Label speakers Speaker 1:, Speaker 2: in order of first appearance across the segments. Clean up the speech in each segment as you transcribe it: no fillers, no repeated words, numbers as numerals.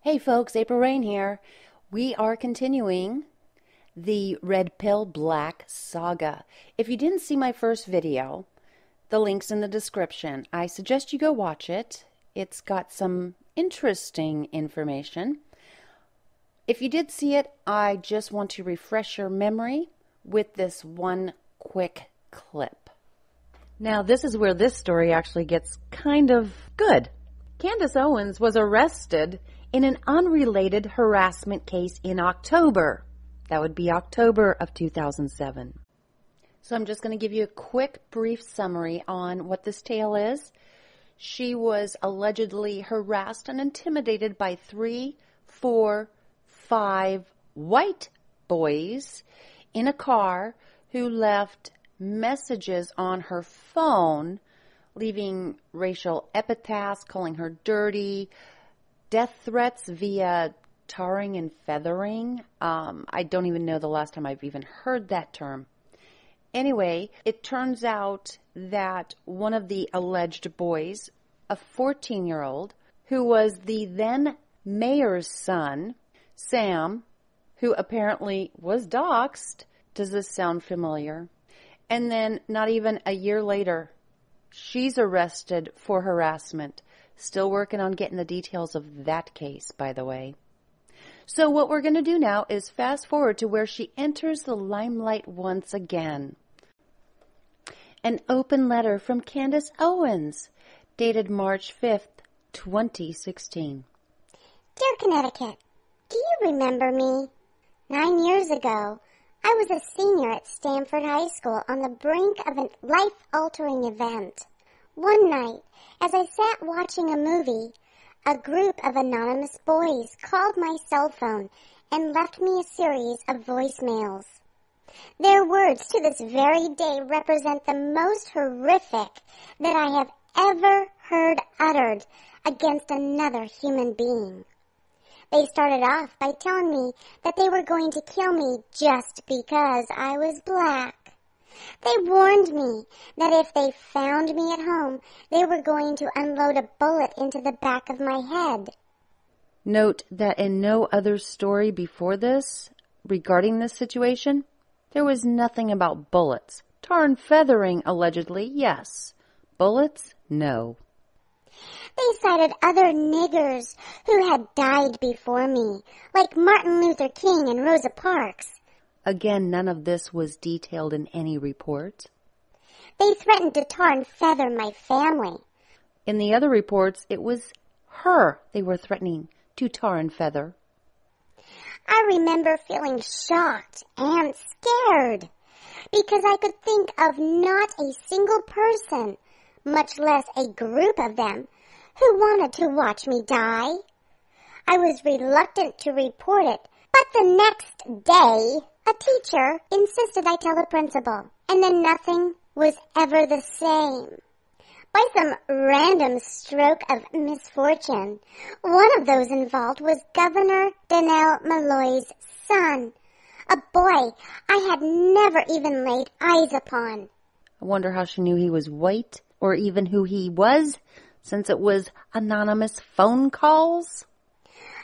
Speaker 1: Hey folks, April Reigne here. We are continuing the Red Pill Black saga. If you didn't see my first video, the link's in the description. I suggest you go watch it. It's got some interesting information. If you did see it, I just want to refresh your memory with this one quick clip. Now, this is where this story actually gets kind of good. Candace Owens was arrested in an unrelated harassment case in October. That would be October of 2007. So I'm just going to give you a quick, brief summary on what this tale is. She was allegedly harassed and intimidated by 3, 4, 5 white boys in a car who left messages on her phone, leaving racial epithets, calling her dirty, death threats via tarring and feathering. I don't even know the last time I've even heard that term. Anyway, it turns out that one of the alleged boys, a 14-year-old, who was the then mayor's son, Sam, who apparently was doxxed. Does this sound familiar? And then not even a year later, she's arrested for harassment. Still working on getting the details of that case, by the way. So what we're going to do now is fast forward to where she enters the limelight once again. An open letter from Candace Owens, dated March 5th, 2016.
Speaker 2: Dear Connecticut, do you remember me? 9 years ago, I was a senior at Stanford High School on the brink of a life-altering event. One night, as I sat watching a movie, a group of anonymous boys called my cell phone and left me a series of voicemails. Their words to this very day represent the most horrific that I have ever heard uttered against another human being. They started off by telling me that they were going to kill me just because I was black. They warned me that if they found me at home, they were going to unload a bullet into the back of my head.
Speaker 1: Note that in no other story before this, regarding this situation, there was nothing about bullets. Tar and feathering, allegedly, yes. Bullets, no.
Speaker 2: They cited other niggers who had died before me, like Martin Luther King and Rosa Parks.
Speaker 1: Again, none of this was detailed in any report.
Speaker 2: They threatened to tar and feather my family.
Speaker 1: In the other reports, it was her they were threatening to tar and feather.
Speaker 2: I remember feeling shocked and scared because I could think of not a single person, much less a group of them, who wanted to watch me die. I was reluctant to report it, but the next day, a teacher insisted I tell the principal, and then nothing was ever the same. By some random stroke of misfortune, one of those involved was Governor Donnell Malloy's son, a boy I had never even laid eyes upon.
Speaker 1: I wonder how she knew he was white, or even who he was, since it was anonymous phone calls.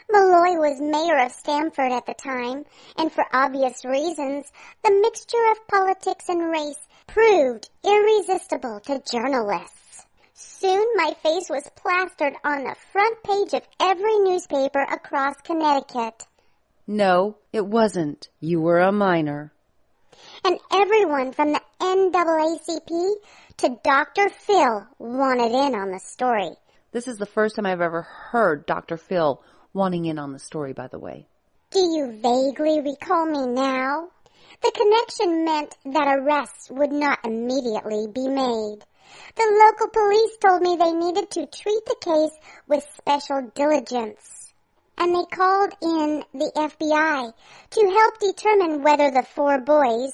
Speaker 2: Malloy was mayor of Stanford at the time, and for obvious reasons, the mixture of politics and race proved irresistible to journalists. Soon my face was plastered on the front page of every newspaper across Connecticut.
Speaker 1: No, it wasn't. You were a minor.
Speaker 2: And everyone from the NAACP to Dr. Phil wanted in on the story.
Speaker 1: This is the first time I've ever heard Dr. Phil wanting in on the story, by the way.
Speaker 2: Do you vaguely recall me now? The connection meant that arrests would not immediately be made. The local police told me they needed to treat the case with special diligence. And they called in the FBI to help determine whether the 4 boys,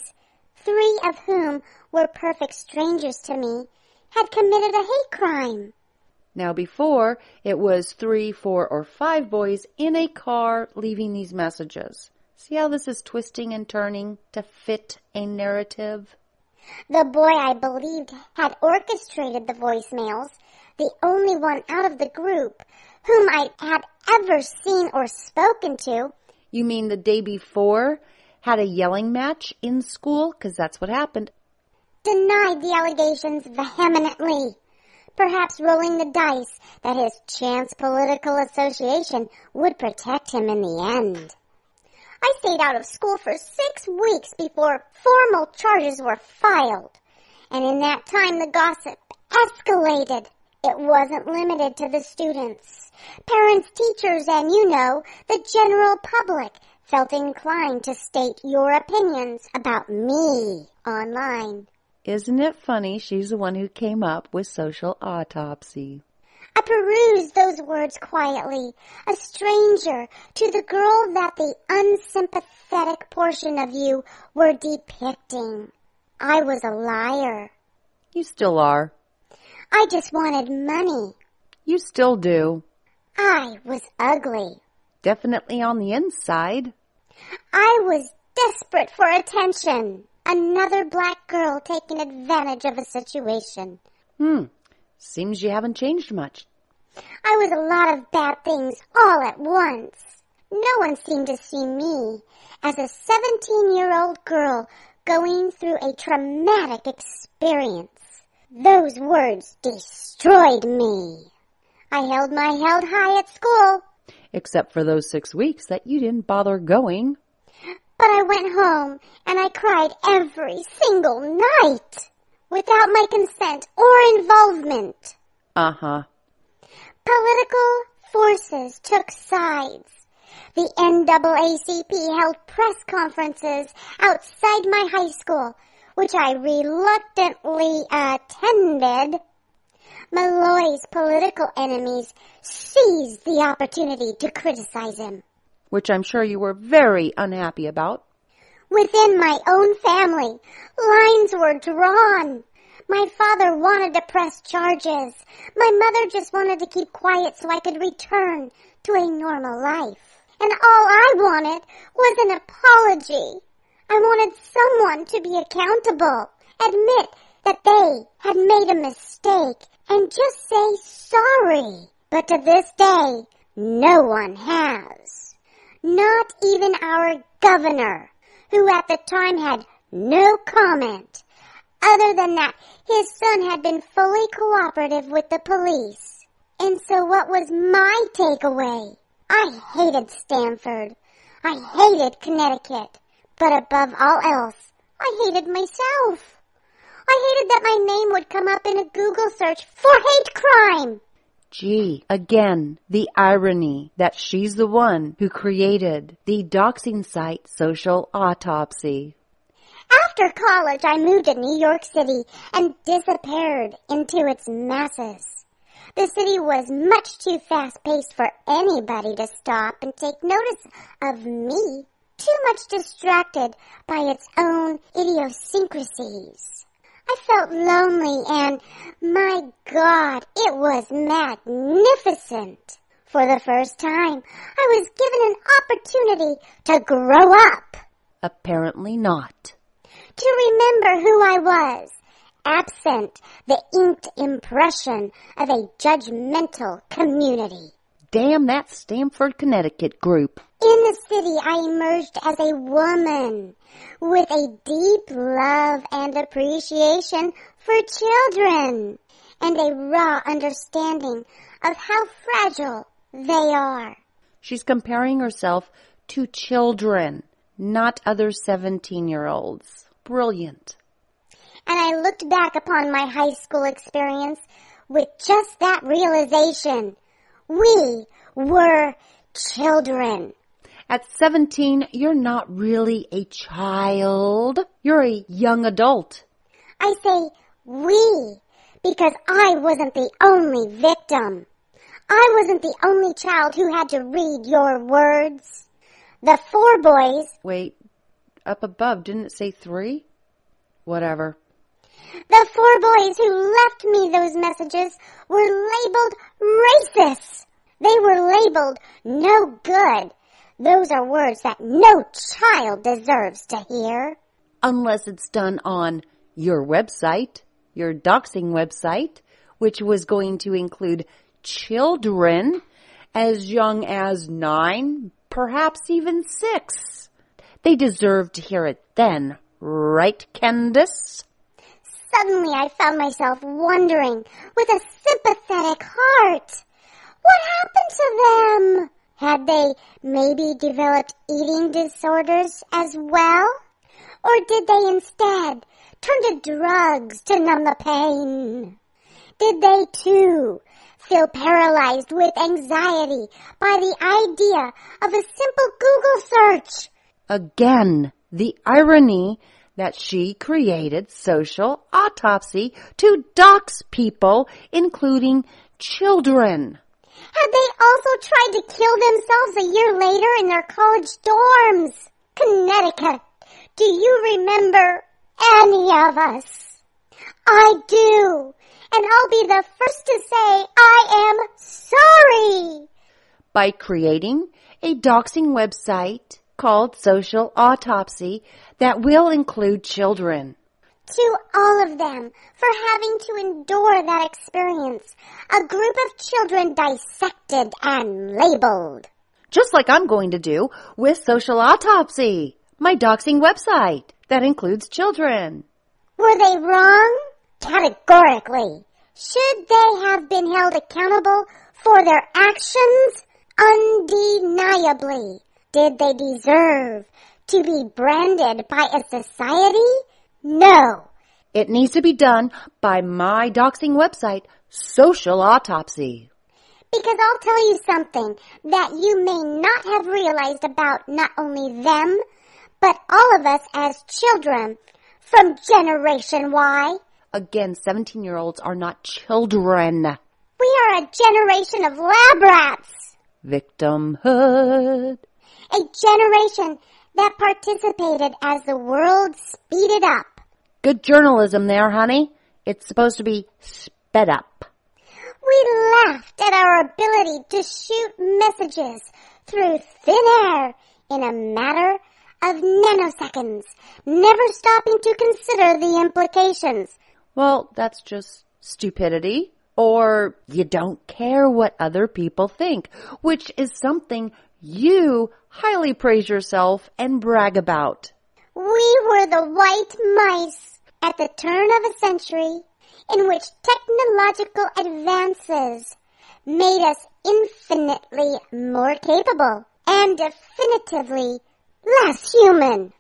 Speaker 2: 3 of whom were perfect strangers to me, had committed a hate crime.
Speaker 1: Now before, it was 3, 4, or 5 boys in a car leaving these messages. See how this is twisting and turning to fit a narrative?
Speaker 2: The boy I believed had orchestrated the voicemails, the only one out of the group whom I had ever seen or spoken to.
Speaker 1: You mean the day before had a yelling match in school? 'Cause that's what happened.
Speaker 2: Denied the allegations vehemently, perhaps rolling the dice that his chance political association would protect him in the end. I stayed out of school for 6 weeks before formal charges were filed, and in that time the gossip escalated. It wasn't limited to the students. Parents, teachers, and the general public felt inclined to state your opinions about me online.
Speaker 1: Isn't it funny she's the one who came up with social autopsy?
Speaker 2: I perused those words quietly, a stranger to the girl that the unsympathetic portion of you were depicting. I was a liar.
Speaker 1: You still are.
Speaker 2: I just wanted money.
Speaker 1: You still do.
Speaker 2: I was ugly.
Speaker 1: Definitely on the inside.
Speaker 2: I was desperate for attention. Another black girl taking advantage of a situation.
Speaker 1: Seems you haven't changed much.
Speaker 2: I was a lot of bad things all at once. No one seemed to see me as a 17-year-old girl going through a traumatic experience. Those words destroyed me. I held my head high at school.
Speaker 1: Except for those 6 weeks that you didn't bother going.
Speaker 2: But I went home and I cried every single night without my consent or involvement.
Speaker 1: Uh-huh.
Speaker 2: Political forces took sides. The NAACP held press conferences outside my high school, which I reluctantly attended. Malloy's political enemies seized the opportunity to criticize him.
Speaker 1: Which I'm sure you were very unhappy about.
Speaker 2: Within my own family, lines were drawn. My father wanted to press charges. My mother just wanted to keep quiet so I could return to a normal life. And all I wanted was an apology. I wanted someone to be accountable, admit that they had made a mistake, and just say sorry. But to this day, no one has. Not even our governor, who at the time had no comment, other than that his son had been fully cooperative with the police. And so what was my takeaway? I hated Stanford. I hated Connecticut. But above all else, I hated myself. I hated that my name would come up in a Google search for hate crime.
Speaker 1: Gee, again, the irony that she's the one who created the doxing site Social Autopsy.
Speaker 2: After college, I moved to New York City and disappeared into its masses. The city was much too fast-paced for anybody to stop and take notice of me. Too much distracted by its own idiosyncrasies. I felt lonely and, my God, it was magnificent. For the first time, I was given an opportunity to grow up.
Speaker 1: Apparently not.
Speaker 2: To remember who I was, absent the inked impression of a judgmental community.
Speaker 1: Damn that Stamford, Connecticut group.
Speaker 2: In the city, I emerged as a woman with a deep love and appreciation for children and a raw understanding of how fragile they are.
Speaker 1: She's comparing herself to children, not other 17-year-olds. Brilliant.
Speaker 2: And I looked back upon my high school experience with just that realization. We were children.
Speaker 1: At 17, you're not really a child. You're a young adult.
Speaker 2: I say we because I wasn't the only victim. I wasn't the only child who had to read your words. The 4 boys...
Speaker 1: Wait, up above, didn't it say 3? Whatever.
Speaker 2: The 4 boys who left me those messages were labeled racists. They were labeled no good. Those are words that no child deserves to hear.
Speaker 1: Unless it's done on your website, your doxing website, which was going to include children, as young as 9, perhaps even 6. They deserve to hear it then, right, Candace?
Speaker 2: Suddenly I found myself wondering, with a sympathetic heart, what happened to them? Had they maybe developed eating disorders as well? Or did they instead turn to drugs to numb the pain? Did they too feel paralyzed with anxiety by the idea of a simple Google search?
Speaker 1: Again, the irony that she created Social Autopsy to dox people, including children.
Speaker 2: Had they also tried to kill themselves a year later in their college dorms? Connecticut, do you remember any of us? I do, and I'll be the first to say I am sorry.
Speaker 1: By creating a doxing website called Social Autopsy that will include children.
Speaker 2: To all of them for having to endure that experience, a group of children dissected and labeled.
Speaker 1: Just like I'm going to do with Social Autopsy, my doxing website that includes children.
Speaker 2: Were they wrong? Categorically. Should they have been held accountable for their actions? Undeniably. Did they deserve to be branded by a society? No.
Speaker 1: It needs to be done by my doxing website, Social Autopsy.
Speaker 2: Because I'll tell you something that you may not have realized about not only them, but all of us as children from Generation Y.
Speaker 1: Again, 17-year-olds are not children.
Speaker 2: We are a generation of lab rats.
Speaker 1: Victimhood.
Speaker 2: A generation that participated as the world speeded up.
Speaker 1: Good journalism there, honey. It's supposed to be sped up.
Speaker 2: We laughed at our ability to shoot messages through thin air in a matter of nanoseconds, never stopping to consider the implications.
Speaker 1: Well, that's just stupidity. Or you don't care what other people think, which is something you highly praise yourself and brag about.
Speaker 2: We were the white mice at the turn of a century in which technological advances made us infinitely more capable and definitively less human.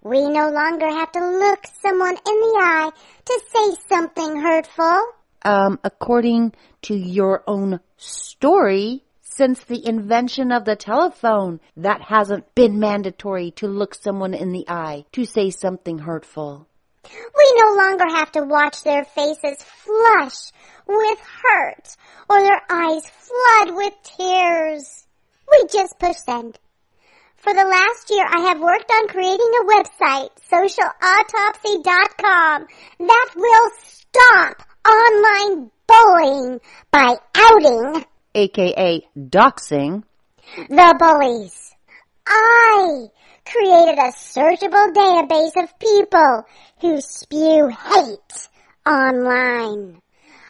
Speaker 2: We no longer have to look someone in the eye to say something hurtful.
Speaker 1: According to your own story, since the invention of the telephone, that hasn't been mandatory to look someone in the eye to say something hurtful.
Speaker 2: We no longer have to watch their faces flush with hurt or their eyes flood with tears. We just push send. For the last year, I have worked on creating a website, socialautopsy.com, that will stop online bullying by outing,
Speaker 1: aka doxing,
Speaker 2: the bullies. I created a searchable database of people who spew hate online.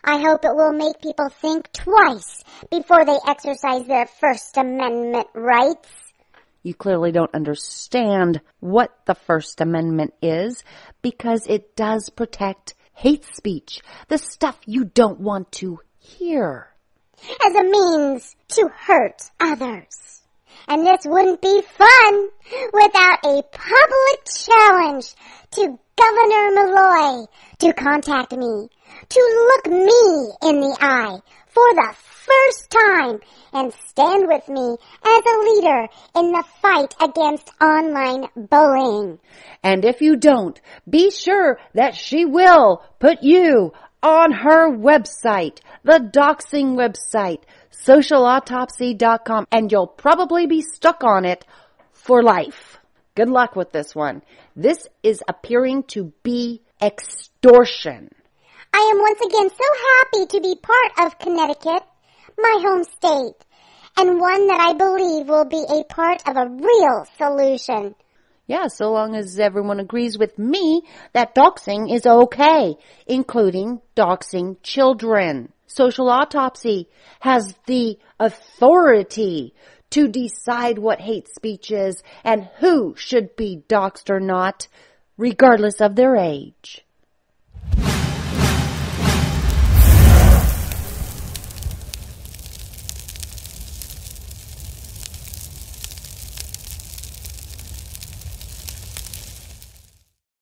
Speaker 2: I hope it will make people think twice before they exercise their First Amendment rights.
Speaker 1: You clearly don't understand what the First Amendment is because it does protect hate speech, the stuff you don't want to hear.
Speaker 2: As a means to hurt others. And this wouldn't be fun without a public challenge to Governor Malloy to contact me, to look me in the eye for the first time and stand with me as a leader in the fight against online bullying.
Speaker 1: And if you don't, be sure that she will put you on her website, the doxing website, socialautopsy.com, and you'll probably be stuck on it for life. Good luck with this one. This is appearing to be extortion.
Speaker 2: I am once again so happy to be part of Connecticut, my home state, and one that I believe will be a part of a real solution.
Speaker 1: Yeah, so long as everyone agrees with me that doxing is okay, including doxing children. Social Autopsy has the authority to decide what hate speech is and who should be doxxed or not, regardless of their age.